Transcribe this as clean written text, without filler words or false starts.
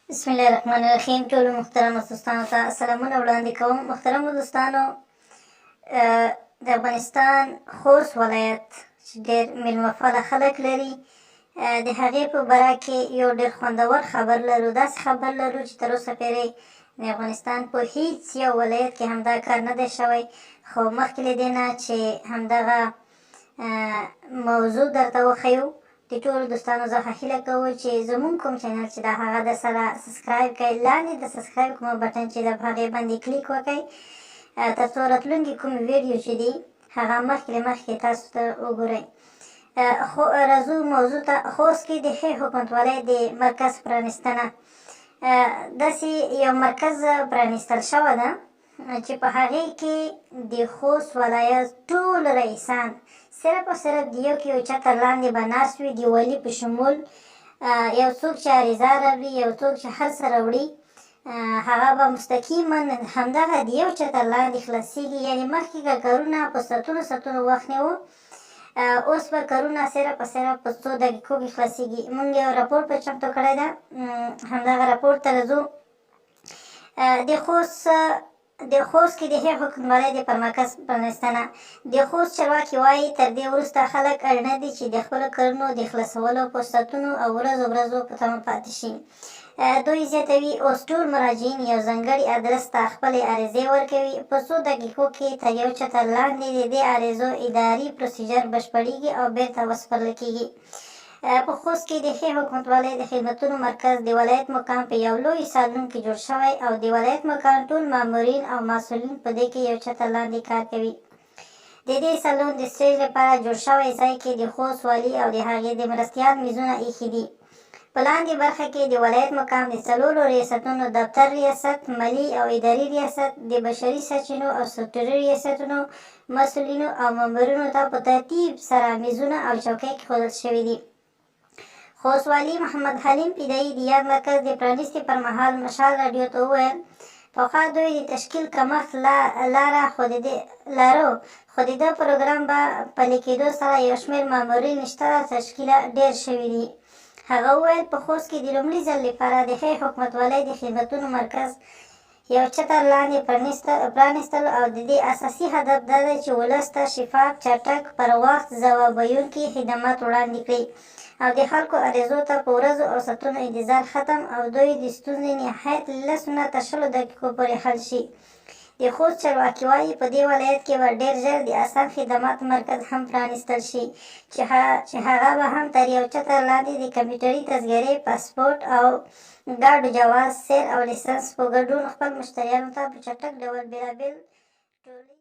بسم الله الرحمن الرحیم. ټولو محترمو دوستانو ته سلامونه وړاندې کوم. محترمو دوستانو، د افغانستان خوست ولایت چې ډېر میلمه پاله خلک لري، د هغې په باره کې یو ډېر خوندور خبر لرو. داسې خبر لرو چې تر اوسه پورې د افغانستان په هیڅ یو ولایت کې همدا کار نه دی شوی. خو مخکې له دې نه چې همدغه موضوع درته وښیو، د ټولو دوستانو څخه هیله کوو چې زموږ کوم چینل چې د هغه د سره سبسکرایب کړئ. لاندې د سبسکرایب کومه بټن چې د هغې باندې کلیک وکړئ، تر څو راتلونکي کوم ویډیو چې دي هغه مخکې له مخکې تاسو ته وګورئ. راځو موضوع ته. خوست کې د ښې حکومتولۍ د مرکز پرانیستنه. داسې یو مرکز پرانیستل شوی ده چې په هغې کې د خوست ولایت ټول رئیسان صرف او صرف د یو چتر لاندې به ناست وي، د والي په شمول. یو څوک چې عریضه راوړي، یو څوک چې هر څه راوړي، هغه به مستقیما همدغه د یو چتر لاندې خلاصېږي. یعنې مخکې که کارونه په ساعتونو وخت نه وو، اوس به کارونه صرف او صرف په څو دقیقو کې خلاصېږي. موږ یو راپور په چمتو کړی ده، همدغه راپور ته راځو. د خوست کې د ښې حکومتولۍ د پرمرکز پرانیستنه. د خوست چارواکي وایي تر دې وروسته خلک اړینه دي چې د خپلو کارونو د خلاصولو په ساعتونو او ورځو په تمه پاتې شي. دوی زیاتوي اوس ټول مراجعین یو ځانګړي ادرس ته خپلې عریضې ورکوي. په څو دقیقو کې تر یو چتر لاندې د دې عریضو اداري پروسیجر بشپړېږي او بیرته وسپارل کېږي. په خوست کې د ښې حکومتولۍ د خدمتونو مرکز د ولایت مقام په یو لوی سالون کې جوړ شوی او د ولایت مقام ټول مامورین او مسؤلین په دې کې یو چتر لاندې کار کوي. د دې سالون د سټیج لپاره جوړ شوی ځای کې د خوست والي او د هغې د مرستیال میزونه ایښي دي. په لاندې برخه کې د ولایت مقام د څلورو ریاستونو دفتر ریاست، مالي او اداري ریاست، د بشري سرچینو او سکټوري ریاستونو مسؤلینو او مامورینو ته په ترتیب سره میزونه او چوکۍ کېښودل شوي دي. خوست والي محمد حلیم پیدایي د یاد مرکز د پرانیستې پر مهال مشال راډیو ته وویل، پخوا دوی د تشکیل کمښت لاره خو د ده پروګرام به پلي کېدو سره یو شمېر مامورین شته تشکیله ډېر شوي دي. هغه وویل په خوست کې د لومړي ځل لپاره د ښې حکومتولۍ د خدمتونو مرکز یو چتر لاندې پرانیستل او د دې اساسي هدف دا دی چې ولس ته شفاف، چټک، پر وخت ځواب ویونکي خدمات وړاندې کړي او د خلکو عریضو ته په ورځو او ساعتونو انتظار ختم او دوی د ستونزې نهایت له 10 نه تر 20 دقیقو پورې حل شي. د خوست چارواکي وایي په دې ولایت کې به ډېر ژر د اسان خدماتو مرکز هم پرانیستل شي چې هغه به هم تر یو چتر لاندې د کمپیوټري تذکرې، پاسپورټ او ګاډو جواز، سیر او لیسنس په ګډون خپل مشتریانو ته په چټک ډول بېلابېل ټولۍ